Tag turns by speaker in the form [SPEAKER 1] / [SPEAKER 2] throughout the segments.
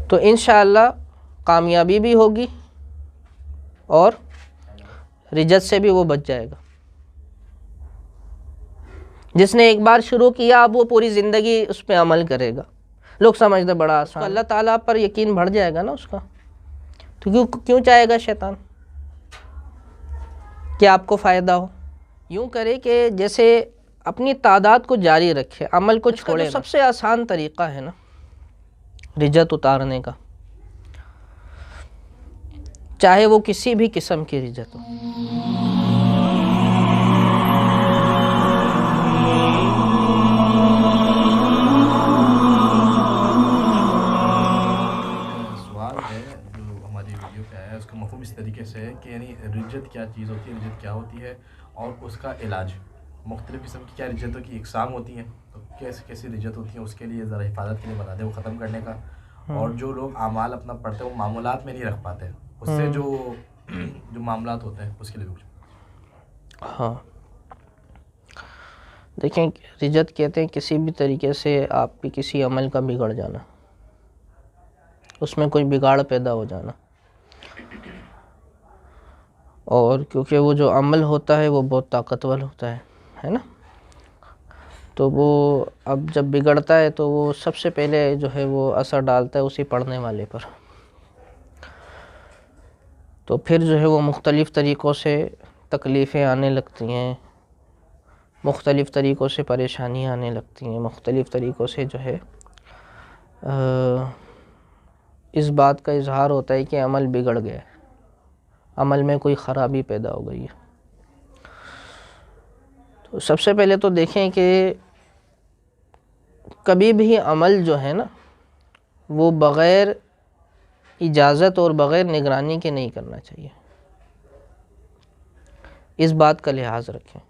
[SPEAKER 1] تو انشاءاللہ کامیابی بھی ہوگی اور رجت سے بھی وہ بچ جائے گا۔ جس نے ایک بار شروع کیا اب وہ پوری زندگی اس پہ عمل کرے گا۔ لوگ سمجھتے بڑا آسان، اللہ تعالیٰ پر یقین بڑھ جائے گا نا اس کا، تو کیوں چاہے گا شیطان کہ آپ کو فائدہ ہو؟ یوں کرے کہ جیسے اپنی تعداد کو جاری رکھے، عمل کو چھوڑے۔ سب سے آسان طریقہ ہے نا رجت اتارنے کا، چاہے وہ کسی بھی قسم کی رجت ہو۔
[SPEAKER 2] سوال ہے جو ہماری ویڈیو پہ آیا ہے، اس کا مفہوم اس طریقے سے ہے کہ یعنی رجت کیا چیز ہوتی ہے، رجت کیا ہوتی ہے اور اس کا علاج، مختلف قسم کی کیا رجتوں کی اقسام ہوتی ہیں، تو کیسی رجت ہوتی ہیں اس کے لیے ذرا حفاظت کے لیے بتا دیں، وہ ختم کرنے کا۔ اور جو لوگ اعمال اپنا پڑھتے ہیں وہ معمولات میں نہیں رکھ پاتے، اس سے جو معاملات ہوتے ہیں اس کے لیے بھی۔
[SPEAKER 1] ہاں دیکھیں، رجت کہتے ہیں کسی بھی طریقے سے آپ کی کسی عمل کا بگڑ جانا، اس میں کوئی بگاڑ پیدا ہو جانا، اور کیونکہ وہ جو عمل ہوتا ہے وہ بہت طاقتور ہوتا ہے نا، تو وہ اب جب بگڑتا ہے تو وہ سب سے پہلے جو ہے وہ اثر ڈالتا ہے اسی پڑھنے والے پر، تو پھر جو ہے وہ مختلف طریقوں سے تکلیفیں آنے لگتی ہیں، مختلف طریقوں سے پریشانیاں آنے لگتی ہیں، مختلف طریقوں سے جو ہے اس بات کا اظہار ہوتا ہے کہ عمل بگڑ گیا ہے، عمل میں کوئی خرابی پیدا ہو گئی ہے۔ تو سب سے پہلے تو دیکھیں کہ کبھی بھی عمل جو ہے نا وہ بغیر اجازت اور بغیر نگرانی کے نہیں کرنا چاہیے، اس بات کا لحاظ رکھیں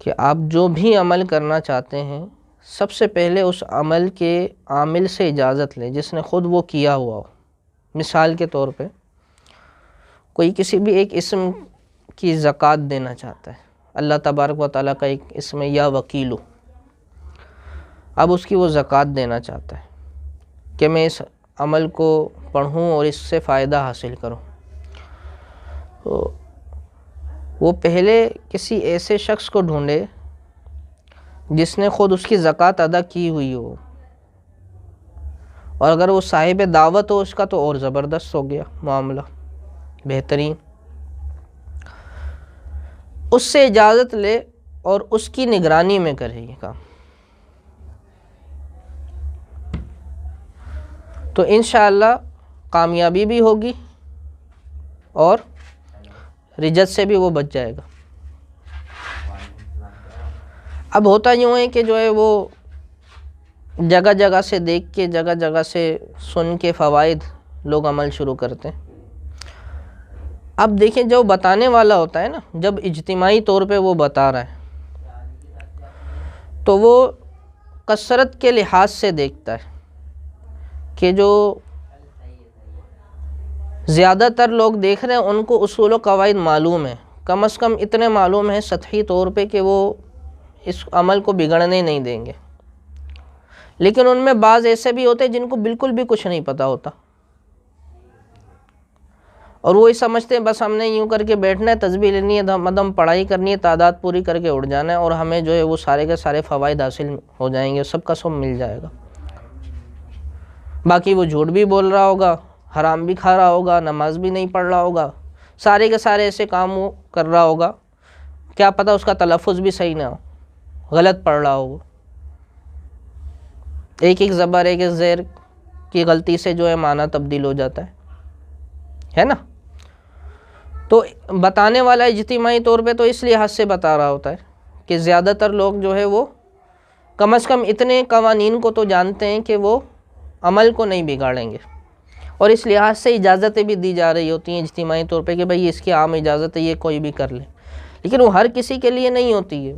[SPEAKER 1] کہ آپ جو بھی عمل کرنا چاہتے ہیں سب سے پہلے اس عمل کے عامل سے اجازت لیں جس نے خود وہ کیا ہوا ہو۔ مثال کے طور پہ کوئی کسی بھی ایک اسم کی زکوٰۃ دینا چاہتا ہے، اللہ تبارک و تعالیٰ کا ایک اسم ہے یا وکیلو، اب اس کی وہ زکوٰۃ دینا چاہتا ہے کہ میں اس عمل کو پڑھوں اور اس سے فائدہ حاصل کروں، تو وہ پہلے کسی ایسے شخص کو ڈھونڈے جس نے خود اس کی زکوٰۃ ادا کی ہوئی ہو، اور اگر وہ صاحب دعوت ہو اس کا تو اور زبردست ہو گیا معاملہ، بہترین۔ اس سے اجازت لے اور اس کی نگرانی میں کرے یہ کام، تو انشاءاللہ کامیابی بھی ہوگی اور رجت سے بھی وہ بچ جائے گا۔ اب ہوتا یوں ہے کہ جو ہے وہ جگہ جگہ سے دیکھ کے، جگہ جگہ سے سن کے فوائد لوگ عمل شروع کرتے ہیں۔ اب دیکھیں جو بتانے والا ہوتا ہے نا، جب اجتماعی طور پہ وہ بتا رہا ہے تو وہ کثرت کے لحاظ سے دیکھتا ہے کہ جو زیادہ تر لوگ دیکھ رہے ہیں ان کو اصول و قواعد معلوم ہیں، کم از کم اتنے معلوم ہیں سطحی طور پہ کہ وہ اس عمل کو بگڑنے نہیں دیں گے، لیکن ان میں بعض ایسے بھی ہوتے ہیں جن کو بالکل بھی کچھ نہیں پتہ ہوتا، اور وہ سمجھتے ہیں بس ہم نے یوں کر کے بیٹھنا ہے، تسبیح لینی ہے، دم پڑھائی کرنی ہے، تعداد پوری کر کے اٹھ جانا ہے، اور ہمیں جو ہے وہ سارے کے سارے فوائد حاصل ہو جائیں گے، سب کا سب مل جائے گا۔ باقی وہ جھوٹ بھی بول رہا ہوگا، حرام بھی کھا رہا ہوگا، نماز بھی نہیں پڑھ رہا ہوگا، سارے کے سارے ایسے کام وہ کر رہا ہوگا، کیا پتہ اس کا تلفظ بھی صحیح نہ ہو، غلط پڑھ رہا ہو، ایک ایک زبر ایک ایک زیر کی غلطی سے جو ہے معنی تبدیل ہو جاتا ہے نا۔ تو بتانے والا اجتماعی طور پہ تو اس لحاظ سے بتا رہا ہوتا ہے کہ زیادہ تر لوگ جو ہے وہ کم از کم اتنے قوانین کو تو جانتے ہیں کہ وہ عمل کو نہیں بگاڑیں گے، اور اس لحاظ سے اجازتیں بھی دی جا رہی ہوتی ہیں اجتماعی طور پہ کہ بھئی اس کی عام اجازت ہے، یہ کوئی بھی کر لے، لیکن وہ ہر کسی کے لیے نہیں ہوتی ہے،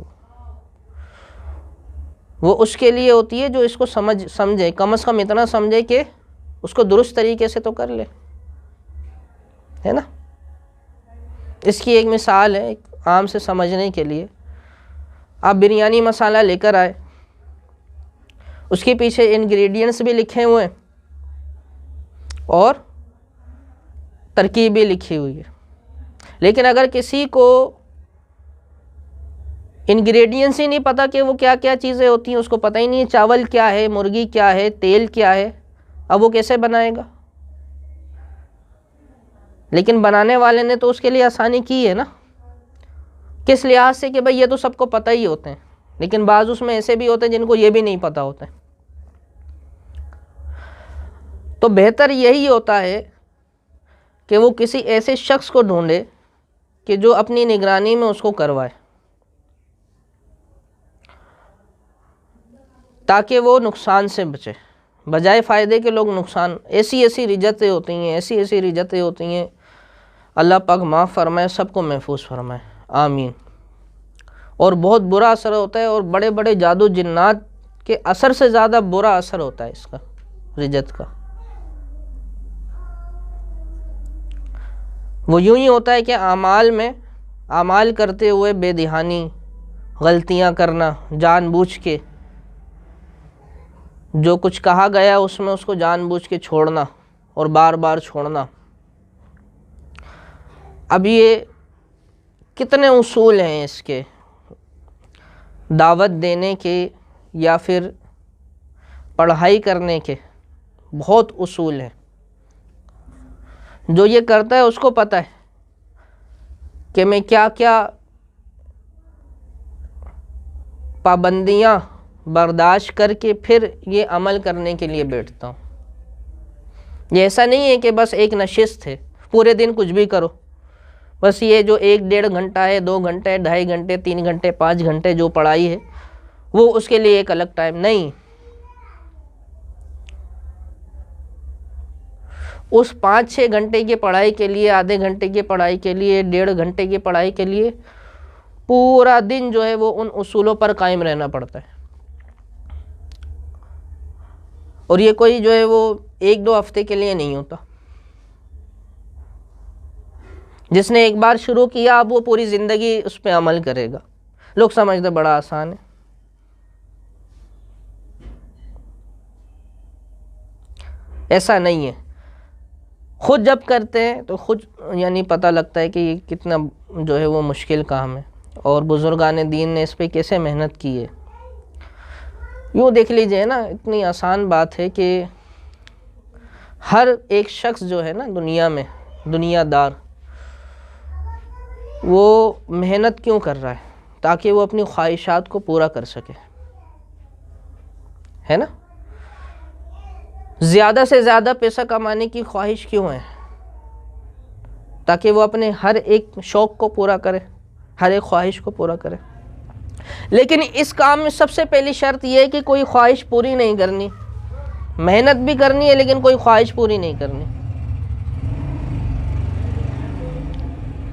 [SPEAKER 1] وہ اس کے لیے ہوتی ہے جو اس کو سمجھے، کم از کم اتنا سمجھے کہ اس کو درست طریقے سے تو کر لے، ہے نا۔ اس کی ایک مثال ہے ایک عام سے سمجھنے کے لیے، آپ بریانی مسالہ لے کر آئے، اس کے پیچھے انگریڈینٹس بھی لکھے ہوئے ہیں، اور ترکیبیں لکھی ہوئی ہے. لیکن اگر کسی کو انگریڈینٹس ہی نہیں پتہ کہ وہ کیا کیا چیزیں ہوتی ہیں، اس کو پتہ ہی نہیں ہے چاول کیا ہے، مرغی کیا ہے، تیل کیا ہے، اب وہ کیسے بنائے گا؟ لیکن بنانے والے نے تو اس کے لیے آسانی کی ہے نا، کس لحاظ سے کہ بھئی یہ تو سب کو پتہ ہی ہوتے ہیں. لیکن بعض اس میں ایسے بھی ہوتے ہیں جن کو یہ بھی نہیں پتہ ہوتا ہے. تو بہتر یہی ہوتا ہے کہ وہ کسی ایسے شخص کو ڈھونڈے کہ جو اپنی نگرانی میں اس کو کروائے، تاکہ وہ نقصان سے بچے. بجائے فائدے کے لوگ نقصان، ایسی رجتیں ہوتی ہیں. اللہ پاک معاف فرمائے، سب کو محفوظ فرمائے، آمین. اور بہت برا اثر ہوتا ہے، اور بڑے بڑے جادو جنات کے اثر سے زیادہ برا اثر ہوتا ہے اس کا، رجت کا. وہ یوں ہی ہوتا ہے کہ اعمال کرتے ہوئے بے دہانی، غلطیاں کرنا، جان بوجھ کے جو کچھ کہا گیا اس میں اس کو جان بوجھ کے چھوڑنا اور بار بار چھوڑنا. اب یہ کتنے اصول ہیں اس کے، دعوت دینے کے یا پھر پڑھائی کرنے کے، بہت اصول ہیں. جو یہ کرتا ہے اس کو پتہ ہے کہ میں کیا کیا پابندیاں برداشت کر کے پھر یہ عمل کرنے کے لیے بیٹھتا ہوں. یہ ایسا نہیں ہے کہ بس ایک نشست ہے، پورے دن کچھ بھی کرو، بس یہ جو 1-1.5 گھنٹہ ہے، 2 گھنٹے، 2.5 گھنٹے، 3 گھنٹے، 5 گھنٹے جو پڑھائی ہے وہ اس کے لیے ایک الگ ٹائم نہیں. اس 5-6 گھنٹے کی پڑھائی کے لیے، آدھے گھنٹے کی پڑھائی کے لیے، 1.5 گھنٹے کی پڑھائی کے لیے پورا دن جو ہے وہ ان اصولوں پر قائم رہنا پڑتا ہے. اور یہ کوئی جو ہے وہ 1-2 ہفتے کے لیے نہیں ہوتا. جس نے ایک بار شروع کیا اب وہ پوری زندگی اس پہ عمل کرے گا. لوگ سمجھتے بڑا آسان ہے، ایسا نہیں ہے. خود جب کرتے ہیں تو خود یعنی پتہ لگتا ہے کہ یہ کتنا جو ہے وہ مشکل کام ہے، اور بزرگان دین نے اس پہ کیسے محنت کی ہے. یوں دیکھ لیجئے نا، اتنی آسان بات ہے کہ ہر ایک شخص جو ہے نا دنیا میں، دنیا دار، وہ محنت کیوں کر رہا ہے؟ تاکہ وہ اپنی خواہشات کو پورا کر سکے، ہے نا. زیادہ سے زیادہ پیسہ کمانے کی خواہش کیوں ہے؟ تاکہ وہ اپنے ہر ایک شوق کو پورا کرے، ہر ایک خواہش کو پورا کرے. لیکن اس کام میں سب سے پہلی شرط یہ ہے کہ کوئی خواہش پوری نہیں کرنی. محنت بھی کرنی ہے لیکن کوئی خواہش پوری نہیں کرنی،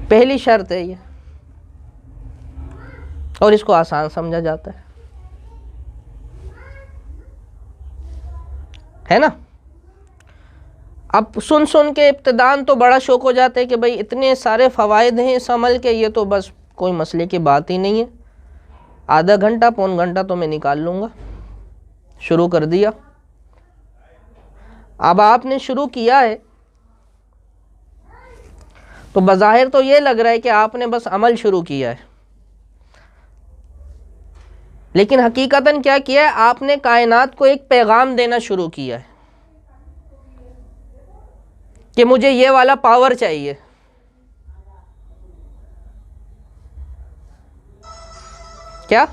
[SPEAKER 1] پہلی شرط ہے یہ. اور اس کو آسان سمجھا جاتا ہے نا. اب سن کے ابتدان تو بڑا شوق ہو جاتا ہے کہ بھئی اتنے سارے فوائد ہیں اس عمل کے، یہ تو بس کوئی مسئلے کی بات ہی نہیں ہے، آدھا گھنٹہ 1.25 گھنٹہ تو میں نکال لوں گا. شروع کر دیا. اب آپ نے شروع کیا ہے تو بظاہر تو یہ لگ رہا ہے کہ آپ نے بس عمل شروع کیا ہے، لیکن حقیقتاً کیا کیا ہے؟ آپ نے کائنات کو ایک پیغام دینا شروع کیا ہے کہ مجھے یہ والا پاور چاہیے. کیا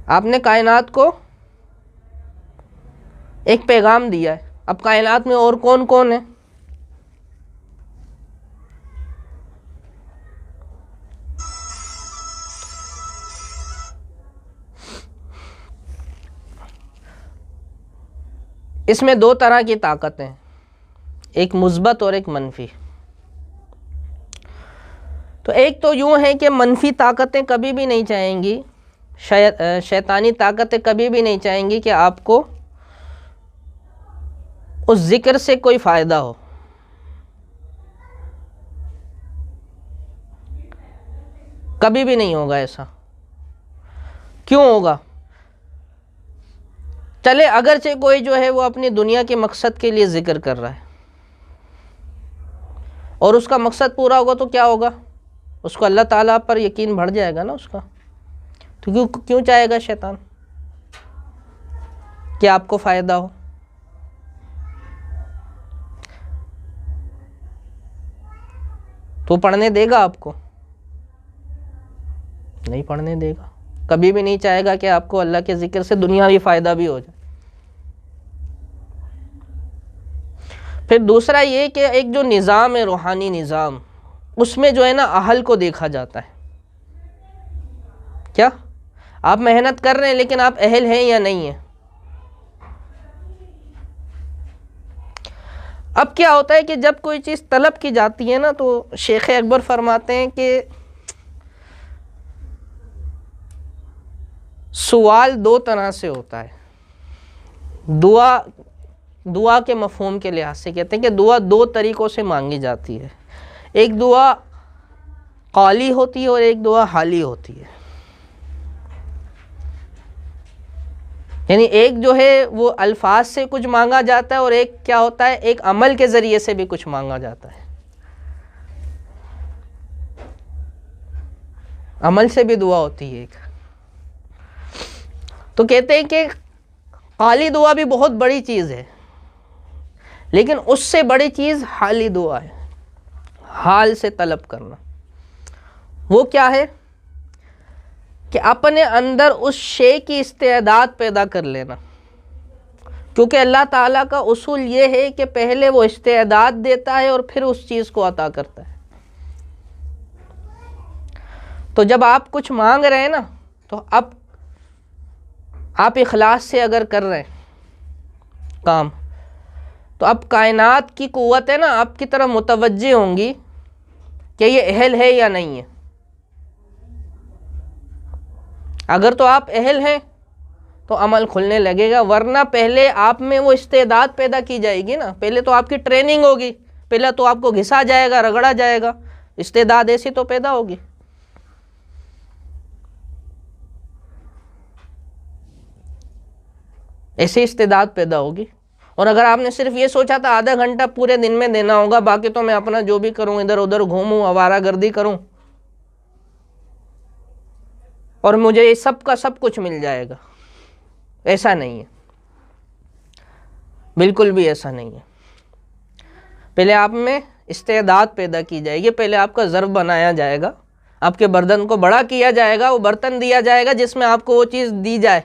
[SPEAKER 1] آپ نے کائنات کو ایک پیغام دیا ہے. اب کائنات میں اور کون کون ہے؟ اس میں 2 طرح کی طاقتیں ہیں، ایک مثبت اور ایک منفی. تو ایک تو یوں ہے کہ منفی طاقتیں کبھی بھی نہیں چاہیں گی، شیطانی طاقتیں کبھی بھی نہیں چاہیں گی کہ آپ کو اس ذکر سے کوئی فائدہ ہو. کبھی بھی نہیں ہوگا ایسا. کیوں ہوگا؟ چلے اگرچہ کوئی جو ہے وہ اپنی دنیا کے مقصد کے لیے ذکر کر رہا ہے اور اس کا مقصد پورا ہوگا تو کیا ہوگا؟ اس کو اللہ تعالیٰ پر یقین بڑھ جائے گا نا اس کا. تو کیوں چاہے گا شیطان کہ آپ کو فائدہ ہو؟ تو پڑھنے دے گا آپ کو؟ نہیں پڑھنے دے گا. کبھی بھی نہیں چاہے گا کہ آپ کو اللہ کے ذکر سے دنیاوی فائدہ بھی ہو جائے. پھر دوسرا یہ کہ ایک جو نظام ہے روحانی نظام، اس میں جو ہے نا اہل کو دیکھا جاتا ہے. کیا آپ محنت کر رہے ہیں لیکن آپ اہل ہیں یا نہیں ہیں؟ اب کیا ہوتا ہے کہ جب کوئی چیز طلب کی جاتی ہے نا تو شیخ اکبر فرماتے ہیں کہ سوال دو طرح سے ہوتا ہے. دعا کے مفہوم کے لحاظ سے کہتے ہیں کہ دعا دو طریقوں سے مانگی جاتی ہے. ایک دعا قولی ہوتی ہے اور ایک دعا حالی ہوتی ہے. یعنی ایک جو ہے وہ الفاظ سے کچھ مانگا جاتا ہے اور ایک کیا ہوتا ہے، ایک عمل کے ذریعے سے بھی کچھ مانگا جاتا ہے. عمل سے بھی دعا ہوتی ہے ایک. تو کہتے ہیں کہ قالی دعا بھی بہت بڑی چیز ہے، لیکن اس سے بڑی چیز حالی دعا ہے، حال سے طلب کرنا. وہ کیا ہے کہ اپنے اندر اس شے کی استعداد پیدا کر لینا. کیونکہ اللہ تعالیٰ کا اصول یہ ہے کہ پہلے وہ استعداد دیتا ہے اور پھر اس چیز کو عطا کرتا ہے. تو جب آپ کچھ مانگ رہے ہیں نا تو اب آپ اخلاص سے اگر کر رہے ہیں کام تو اب کائنات کی قوت ہے نا آپ کی طرف متوجہ ہوں گی کہ یہ اہل ہے یا نہیں ہے. اگر تو آپ اہل ہیں تو عمل کھلنے لگے گا، ورنہ پہلے آپ میں وہ استعداد پیدا کی جائے گی نا. پہلے تو آپ کی ٹریننگ ہوگی، پہلے تو آپ کو گھسا جائے گا، رگڑا جائے گا. استعداد ایسی تو پیدا ہوگی. ایسی استعداد پیدا ہوگی. اور اگر آپ نے صرف یہ سوچا تھا آدھا گھنٹہ پورے دن میں دینا ہوگا، باقی تو میں اپنا جو بھی کروں، ادھر ادھر گھوموں، آوارہ گردی کروں اور مجھے یہ سب کا سب کچھ مل جائے گا، ایسا نہیں ہے. بالکل بھی ایسا نہیں ہے. پہلے آپ میں استعداد پیدا کی جائے گی، پہلے آپ کا ظرف بنایا جائے گا، آپ کے برتن کو بڑا کیا جائے گا، وہ برتن دیا جائے گا جس میں آپ کو وہ چیز دی جائے.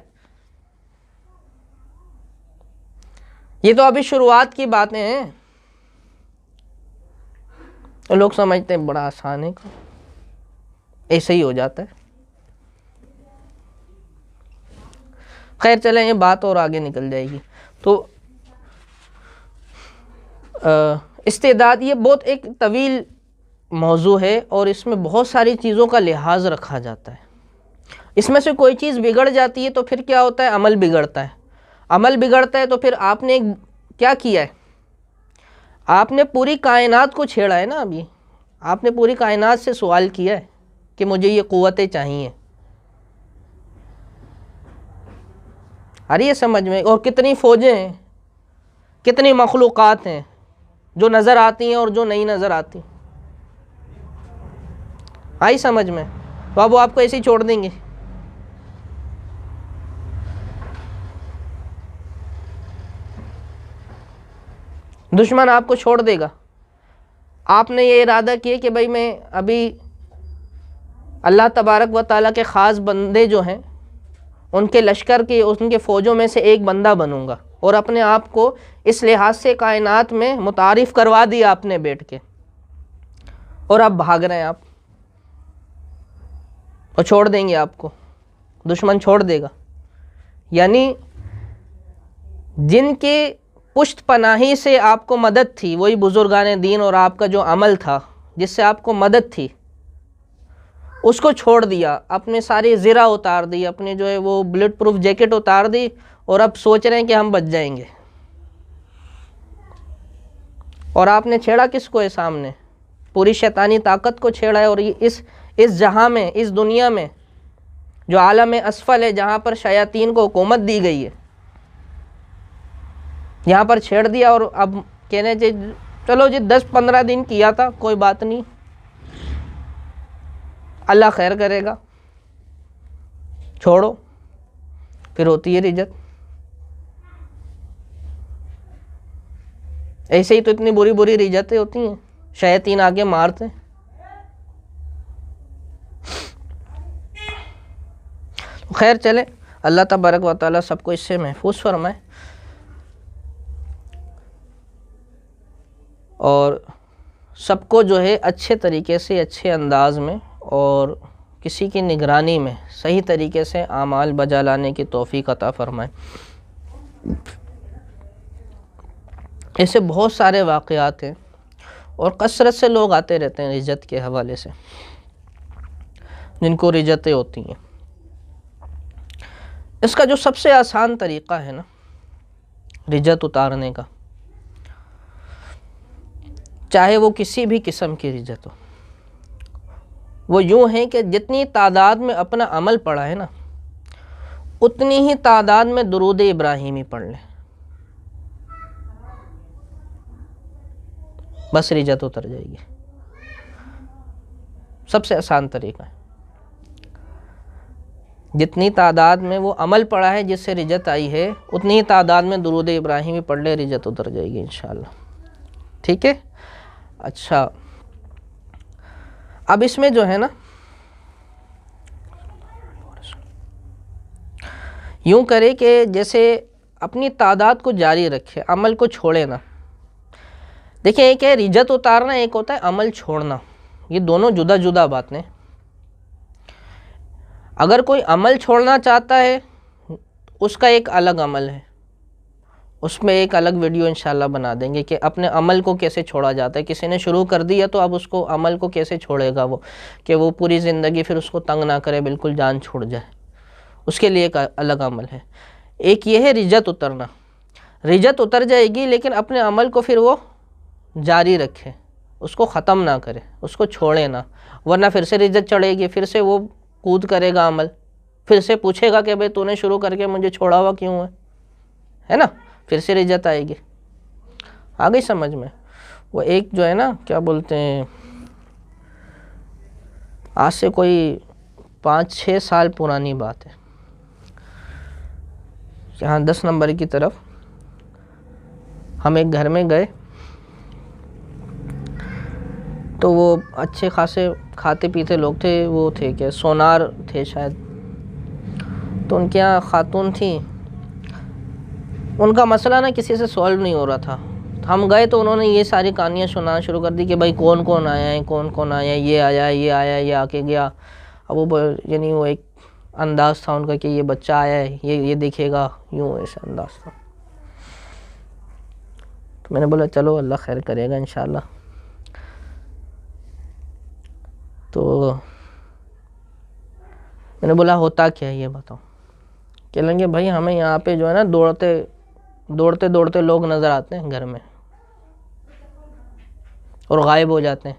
[SPEAKER 1] یہ تو ابھی شروعات کی باتیں ہیں. لوگ سمجھتے ہیں بڑا آسان ہے، ایسے ہی ہو جاتا ہے. خیر چلیں یہ بات اور آگے نکل جائے گی. تو استعداد یہ بہت ایک طویل موضوع ہے اور اس میں بہت ساری چیزوں کا لحاظ رکھا جاتا ہے. اس میں سے کوئی چیز بگڑ جاتی ہے تو پھر کیا ہوتا ہے، عمل بگڑتا ہے. عمل بگڑتا ہے تو پھر آپ نے کیا کیا ہے، آپ نے پوری کائنات کو چھیڑا ہے نا. ابھی آپ نے پوری کائنات سے سوال کیا ہے کہ مجھے یہ قوتیں چاہیے. ارے یہ سمجھ میں، اور کتنی فوجیں ہیں، کتنی مخلوقات ہیں جو نظر آتی ہیں اور جو نہیں نظر آتی. آئی سمجھ میں؟ تو اب وہ آپ کو ایسے ہی چھوڑ دیں گے. دشمن آپ کو چھوڑ دے گا. آپ نے یہ ارادہ کیا کہ بھئی میں ابھی اللہ تبارک و تعالیٰ کے خاص بندے جو ہیں ان کے لشکر کے، ان کے فوجوں میں سے ایک بندہ بنوں گا، اور اپنے آپ کو اس لحاظ سے کائنات میں متعارف کروا دیا آپ نے بیٹھ کے، اور اب بھاگ رہے ہیں آپ اور چھوڑ دیں گے آپ کو. دشمن چھوڑ دے گا. یعنی جن کے پشت پناہی سے آپ کو مدد تھی، وہی بزرگان دین، اور آپ کا جو عمل تھا جس سے آپ کو مدد تھی، اس کو چھوڑ دیا. اپنے ساری زرہ اتار دی، اپنے جو ہے وہ بلٹ پروف جیکٹ اتار دی، اور اب سوچ رہے ہیں کہ ہم بچ جائیں گے. اور آپ نے چھیڑا کس کو ہے سامنے؟ پوری شیطانی طاقت کو چھیڑا ہے. اور یہ اس جہاں میں، اس دنیا میں جو عالم اسفل ہے، جہاں پر شیاطین کو حکومت دی گئی ہے، یہاں پر چھیڑ دیا اور اب کہنے چلو جی 10-15 دن کیا تھا کوئی بات نہیں، اللہ خیر کرے گا، چھوڑو، پھر ہوتی ہے رجت۔ ایسے ہی تو اتنی بری بری رجتیں ہوتی ہیں، شیاطین آگے مارتے ہیں۔ خیر چلے، اللہ تبارک و تعالیٰ سب کو اس سے محفوظ فرمائے، اور سب کو جو ہے اچھے طریقے سے، اچھے انداز میں اور کسی کی نگرانی میں صحیح طریقے سے اعمال بجا لانے کی توفیق عطا فرمائے۔ ایسے بہت سارے واقعات ہیں اور کثرت سے لوگ آتے رہتے ہیں رجت کے حوالے سے، جن کو رجتیں ہوتی ہیں۔ اس کا جو سب سے آسان طریقہ ہے نا رجت اتارنے کا، چاہے وہ کسی بھی قسم کی رجت ہو، وہ یوں ہے کہ جتنی تعداد میں اپنا عمل پڑھا ہے نا، اتنی ہی تعداد میں درود ابراہیمی پڑھ لیں، بس رجت اتر جائے گی۔ سب سے آسان طریقہ ہے، جتنی تعداد میں وہ عمل پڑھا ہے جس سے رجت آئی ہے، اتنی ہی تعداد میں درود ابراہیمی پڑھ لے، رجت اتر جائے گی انشاءاللہ۔ ٹھیک ہے؟ اچھا، اب اس میں جو ہے نا یوں کرے کہ جیسے اپنی تعداد کو جاری رکھے، عمل کو چھوڑے نا۔ دیکھیں، ایک ہے رجت اتارنا، ایک ہوتا ہے عمل چھوڑنا، یہ دونوں جدا جدا باتیں۔ اگر کوئی عمل چھوڑنا چاہتا ہے، اس کا ایک الگ عمل ہے، اس میں ایک الگ ویڈیو انشاءاللہ بنا دیں گے کہ اپنے عمل کو کیسے چھوڑا جاتا ہے۔ کسی نے شروع کر دیا تو اب اس کو عمل کو کیسے چھوڑے گا وہ، کہ وہ پوری زندگی پھر اس کو تنگ نہ کرے، بالکل جان چھوڑ جائے، اس کے لیے ایک الگ عمل ہے۔ ایک یہ ہے رجت اترنا، رجت اتر جائے گی لیکن اپنے عمل کو پھر وہ جاری رکھے، اس کو ختم نہ کرے، اس کو چھوڑے نہ، ورنہ پھر سے رجت چڑھے گی، پھر سے وہ کود کرے گا عمل، پھر سے پوچھے گا کہ بھئی تو نے شروع کر کے مجھے چھوڑا ہوا کیوں ہے نا، پھر سے رجت آئے گی۔ آ گئی سمجھ میں؟ وہ ایک جو ہے نا کیا بولتے ہیں، آج سے کوئی 5-6 سال پرانی بات ہے، یہاں 10 نمبر کی طرف ہم ایک گھر میں گئے تو وہ اچھے خاصے کھاتے پیتے لوگ تھے، وہ تھے کہ سونار تھے شاید، تو ان کے یہاں خاتون تھیں، ان کا مسئلہ نا کسی سے سولو نہیں ہو رہا تھا۔ ہم گئے تو انہوں نے یہ ساری کہانیاں سنانا شروع کر دی کہ بھائی کون کون آیا ہے، کون کون آیا ہے، یہ آیا، یہ آیا، یہ آ کے گیا۔ اب وہ یعنی وہ ایک انداز تھا ان کا کہ یہ بچہ آیا ہے، یہ دیکھے گا، یوں ایسا انداز تھا۔ تو میں نے بولا چلو اللہ خیر کرے گا انشاءاللہ۔ تو میں نے بولا ہوتا کیا ہے یہ بتاؤ؟ کہ لیں گے بھائی ہمیں یہاں پہ جو ہے نا دوڑتے دوڑتے لوگ نظر آتے ہیں گھر میں اور غائب ہو جاتے ہیں،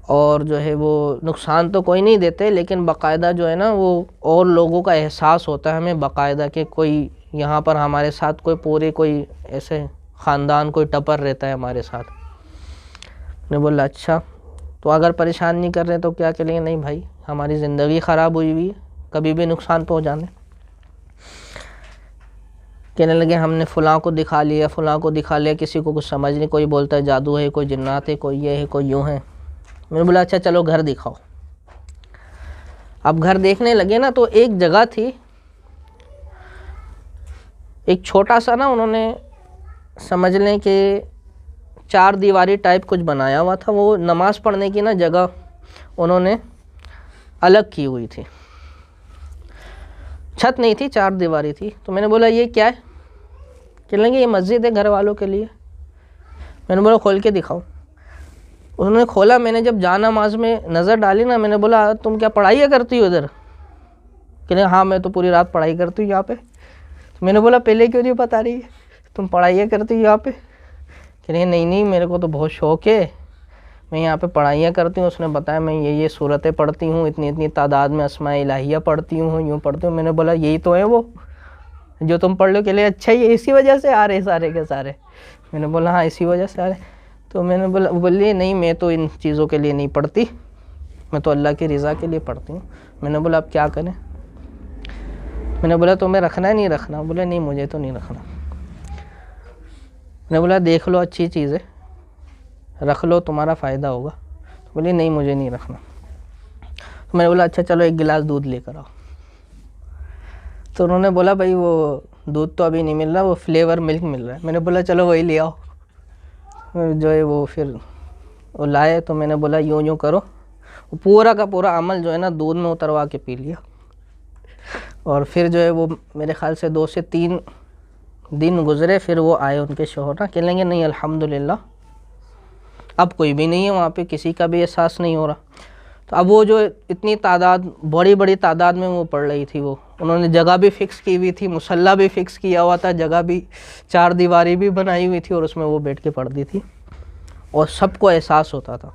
[SPEAKER 1] اور جو ہے وہ نقصان تو کوئی نہیں دیتے، لیکن باقاعدہ جو ہے نا وہ اور لوگوں کا احساس ہوتا ہے ہمیں باقاعدہ کہ کوئی یہاں پر ہمارے ساتھ کوئی ایسے خاندان کوئی ٹپر رہتا ہے ہمارے ساتھ۔ میں نے بولا اچھا، تو اگر پریشان نہیں کر رہے تو کیا چلیں گے؟ نہیں بھائی ہماری زندگی خراب ہوئی ہوئی ہے، کبھی بھی نقصان پہنچانے۔ کہنے لگے ہم نے فلاں کو دکھا لیا، فلاں کو دکھا لیا، کسی کو کچھ سمجھ نہیں، کوئی بولتا ہے جادو ہے، کوئی جنات ہے، کوئی یہ ہے، کوئی یوں ہے۔ میں نے بولا اچھا چلو گھر دکھاؤ۔ اب گھر دیکھنے لگے نا تو ایک جگہ تھی، ایک چھوٹا سا نا انہوں نے سمجھ لیں کہ 4 دیواری ٹائپ کچھ بنایا ہوا تھا، وہ نماز پڑھنے کی نا جگہ انہوں نے الگ کی ہوئی تھی، چھت نہیں تھی، 4 دیواری تھی۔ تو میں نے بولا یہ کیا ہے؟ کہ لیں گے یہ مسجد ہے گھر والوں کے لیے۔ میں نے بولا کھول کے دکھاؤ۔ انہوں نے کھولا، میں نے جب جا نماز میں نظر ڈالی نا، میں نے بولا تم کیا پڑھائی کرتی ہو ادھر؟ کہ ہاں میں تو پوری رات پڑھائی کرتی ہوں یہاں پہ۔ تو میں نے بولا پہلے کیوں نہیں بتا رہی ہے تم پڑھائی کرتی ہو یہاں پہ؟ کہ نہیں میرے کو تو بہت شوق ہے، میں یہاں پہ پڑھائیاں کرتی ہوں. اس نے بتایا میں یہ صورتیں پڑھتی ہوں, اتنی تعداد میں اسماء الہیہ پڑھتی ہوں, یوں پڑھتی ہوں. میں نے بولا یہی تو ہے وہ جو تم پڑھ لو کہ لے اچھا یہ اسی وجہ سے آ رہے سارے کے سارے. میں نے بولا ہاں اسی وجہ سے آ رہے. تو میں نے بولی نہیں میں تو ان چیزوں کے لیے نہیں پڑھتی, میں تو اللہ کی رضا کے لیے پڑھتی ہوں. میں نے بولا اب کیا کریں؟ میں نے بولا تمہیں رکھنا ہے نہیں رکھنا؟ بولے نہیں مجھے تو نہیں رکھنا. میں نے بولا دیکھ لو اچھی چیز ہے رکھ لو تمہارا فائدہ ہوگا. بولی نہیں مجھے نہیں رکھنا. تو میں نے بولا اچھا چلو ایک گلاس دودھ لے کر آؤ. تو انہوں نے بولا بھائی وہ دودھ تو ابھی نہیں مل رہا, وہ فلیور ملک مل رہا ہے. میں نے بولا چلو وہی لے آؤ. جو ہے وہ پھر وہ لائے. تو میں نے بولا یوں کرو. وہ پورا کا پورا عمل جو ہے نا دودھ میں اتروا کے پی لیا. اور پھر جو ہے وہ میرے خیال سے 2 سے 3 دن گزرے. پھر وہ آئے ان کے شوہر نا, کہنے لگے نہیں الحمدللہ اب کوئی بھی نہیں ہے وہاں پہ, کسی کا بھی احساس نہیں ہو رہا. تو اب وہ جو اتنی تعداد بڑی تعداد میں وہ پڑھ رہی تھی, وہ انہوں نے جگہ بھی فکس کی ہوئی تھی, مصلی بھی فکس کیا ہوا تھا, جگہ بھی 4 دیواری بھی بنائی ہوئی تھی اور اس میں وہ بیٹھ کے پڑھتی تھی اور سب کو احساس ہوتا تھا.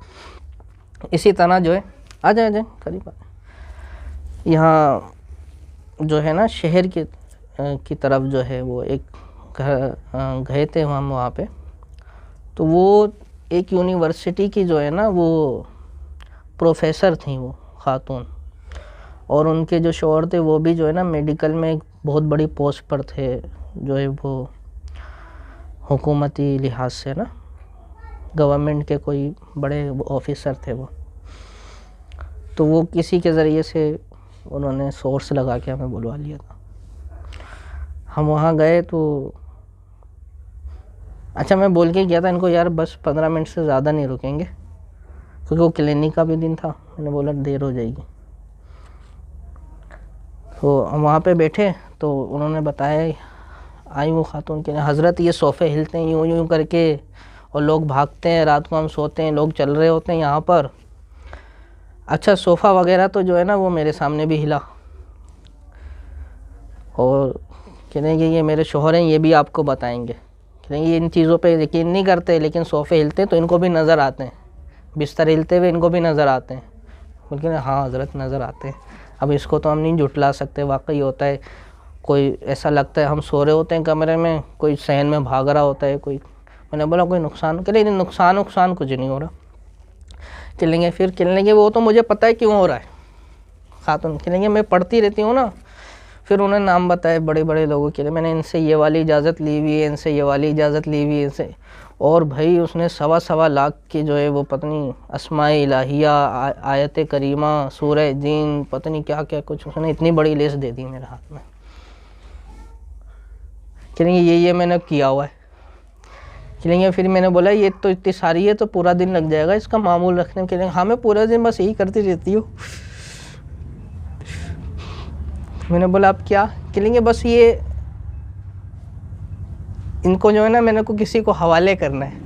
[SPEAKER 1] اسی طرح جو ہے آ جائیں قریب آ جائیں. یہاں جو ہے نا شہر کی طرف جو ہے وہ ایک گئے تھے ہم وہاں پہ. تو وہ ایک یونیورسٹی کی جو ہے نا وہ پروفیسر تھیں وہ خاتون, اور ان کے جو شوہر تھے وہ بھی جو ہے نا میڈیکل میں ایک بہت بڑی پوسٹ پر تھے, جو ہے وہ حکومتی لحاظ سے نا گورنمنٹ کے کوئی بڑے آفیسر تھے وہ. تو وہ کسی کے ذریعے سے انہوں نے سورس لگا کے ہمیں بلوا لیا تھا. ہم وہاں گئے تو اچھا میں بول کے گیا تھا ان کو یار بس 15 منٹ سے زیادہ نہیں رکیں گے, کیونکہ وہ کلینک کا بھی دن تھا. میں نے بولا دیر ہو جائے گی. تو ہم وہاں پہ بیٹھے تو انہوں نے بتایا, آئی وہ خاتون کہ حضرت یہ صوفے ہلتے ہیں یوں کر کے, اور لوگ بھاگتے ہیں, رات کو ہم سوتے ہیں, لوگ چل رہے ہوتے ہیں یہاں پر. اچھا صوفہ وغیرہ تو جو ہے نا وہ میرے سامنے بھی ہلا, اور کہنے کہ یہ میرے شوہر ہیں, یہ بھی آپ کو بتائیں گے. کہنے یہ ان چیزوں پہ یقین نہیں کرتے, لیکن صوفے ہلتے ہیں تو ان کو بھی نظر آتے ہیں, بستر ہلتے ہوئے ان کو بھی نظر آتے ہیں. بلکہ ہاں حضرت نظر آتے ہیں. اب اس کو تو ہم نہیں جھٹلا سکتے, واقعی ہوتا ہے. کوئی ایسا لگتا ہے ہم سو رہے ہوتے ہیں کمرے میں, کوئی صحن میں بھاگ رہا ہوتا ہے کوئی. میں نے بولا کوئی نقصان؟ کہ نہیں نقصان کچھ نہیں ہو رہا. چلیں گے پھر کہنے لگے وہ تو مجھے پتہ ہے کیوں ہو رہا ہے. خاتون کہنے لگے میں پڑھتی رہتی ہوں نا. پھر انہوں نے نام بتائے بڑے لوگوں کے لیے, میں نے ان سے یہ والی اجازت لی ہوئی ہے, ان سے یہ والی اجازت لی ہوئی ہے, ان سے. اور بھائی اس نے 1.25 لاکھ کی جو ہے وہ پتہ نہیں اسماء الہیہ, آیت کریمہ, سورہ جین, پتہ نہیں کیا کچھ اس نے اتنی بڑی لسٹ دے دی میرے ہاتھ میں. کہیں گے یہ میں نے کیا ہوا ہے. کہیں گے پھر میں نے بولا یہ تو اتنی ساری ہے تو پورا دن لگ جائے گا اس کا معمول رکھنے میں. کہیں گے ہاں میں پورا دن بس یہی کرتی رہتی ہوں. میں نے بولا اب کیا؟ کہیں گے بس یہ ان کو جو ہے نا میں نے کو کسی کو حوالے کرنا ہے,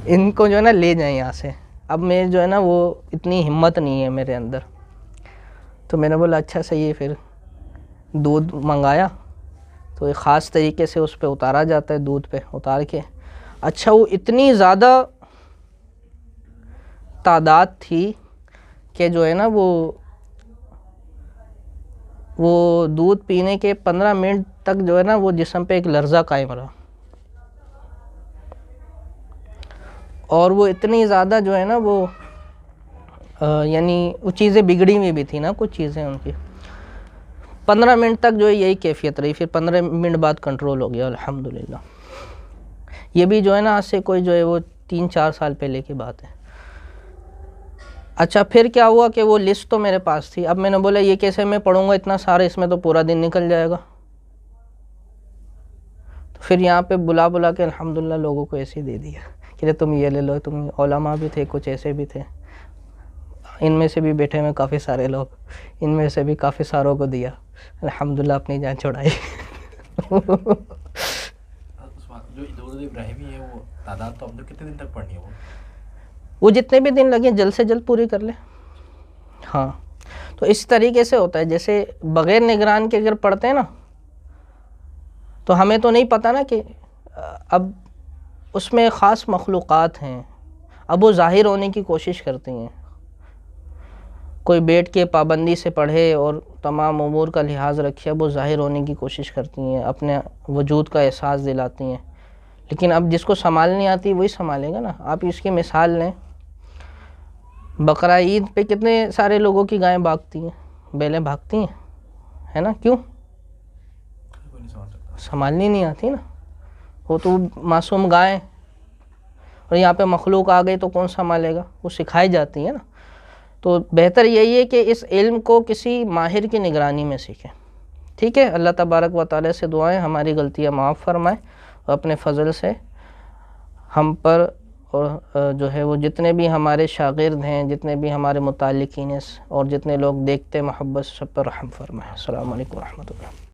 [SPEAKER 1] ان کو جو ہے نا لے جائیں یہاں سے. اب میں جو ہے نا وہ اتنی ہمت نہیں ہے میرے اندر. تو میں نے بولا اچھا صحیح ہے. پھر دودھ منگایا تو ایک خاص طریقے سے اس پہ اتارا جاتا ہے, دودھ پہ اتار کے. اچھا وہ اتنی زیادہ تعداد تھی کہ جو ہے نا وہ دودھ پینے کے 15 منٹ تک جو ہے نا وہ جسم پہ ایک لرزہ قائم رہا. اور وہ اتنی زیادہ جو ہے نا وہ یعنی وہ چیزیں بگڑی ہوئی بھی تھی نا, کچھ چیزیں ان کی. 15 منٹ تک جو ہے یہی کیفیت رہی. پھر 15 منٹ بعد کنٹرول ہو گیا الحمدللہ. یہ بھی جو ہے نا آج سے کوئی جو ہے وہ 3-4 سال پہلے کی بات ہے. اچھا پھر کیا ہوا کہ وہ لسٹ تو میرے پاس تھی. اب میں نے بولا یہ کیسے میں پڑھوں گا اتنا سارا, اس میں تو پورا دن نکل جائے گا. تو پھر یہاں پہ بلا کے الحمدللہ لوگوں کو ایسے ہی دے دیا کہ تم یہ لے لو. تم علماء بھی تھے, کچھ ایسے بھی تھے, ان میں سے بھی بیٹھے میں کافی سارے لوگ, ان میں سے بھی کافی ساروں کو دیا. الحمدللہ اپنی جان چھڑائی.
[SPEAKER 2] جو درود ابراہیمی ہے وہ تعداد تو اب کتنے دن تک پڑھنی ہے؟
[SPEAKER 1] وہ جتنے بھی دن لگیں جلد سے جلد پوری کر لیں. ہاں تو اس طریقے سے ہوتا ہے جیسے بغیر نگران کے اگر پڑھتے ہیں نا تو ہمیں تو نہیں پتہ نا کہ اب اس میں خاص مخلوقات ہیں. اب وہ ظاہر ہونے کی کوشش کرتی ہیں. کوئی بیٹھ کے پابندی سے پڑھے اور تمام امور کا لحاظ رکھے، اب وہ ظاہر ہونے کی کوشش کرتی ہیں، اپنے وجود کا احساس دلاتی ہیں. لیکن اب جس کو سنبھالنی آتی وہی سنبھالے گا نا. آپ اس کی مثال لیں، بقرہ عید پہ کتنے سارے لوگوں کی گائیں بھاگتی ہیں، بیلیں بھاگتی ہیں، ہے نا؟ کیوں؟ سنبھالنی نہیں آتی نا. وہ تو معصوم گائیں، اور یہاں پہ مخلوق آ گئی تو کون سنبھالے گا؟ وہ سکھائی جاتی ہے نا. تو بہتر یہی ہے کہ اس علم کو کسی ماہر کی نگرانی میں سیکھیں. ٹھیک ہے؟ اللہ تبارک و تعالیٰ سے دعائیں ہماری غلطیاں معاف فرمائیں، اور اپنے فضل سے ہم پر اور جو ہے وہ جتنے بھی ہمارے شاگرد ہیں، جتنے بھی ہمارے متعلقین ہیں، اور جتنے لوگ دیکھتے محبت، سب پر رحم فرمائیں. السلام علیکم ورحمۃ اللہ.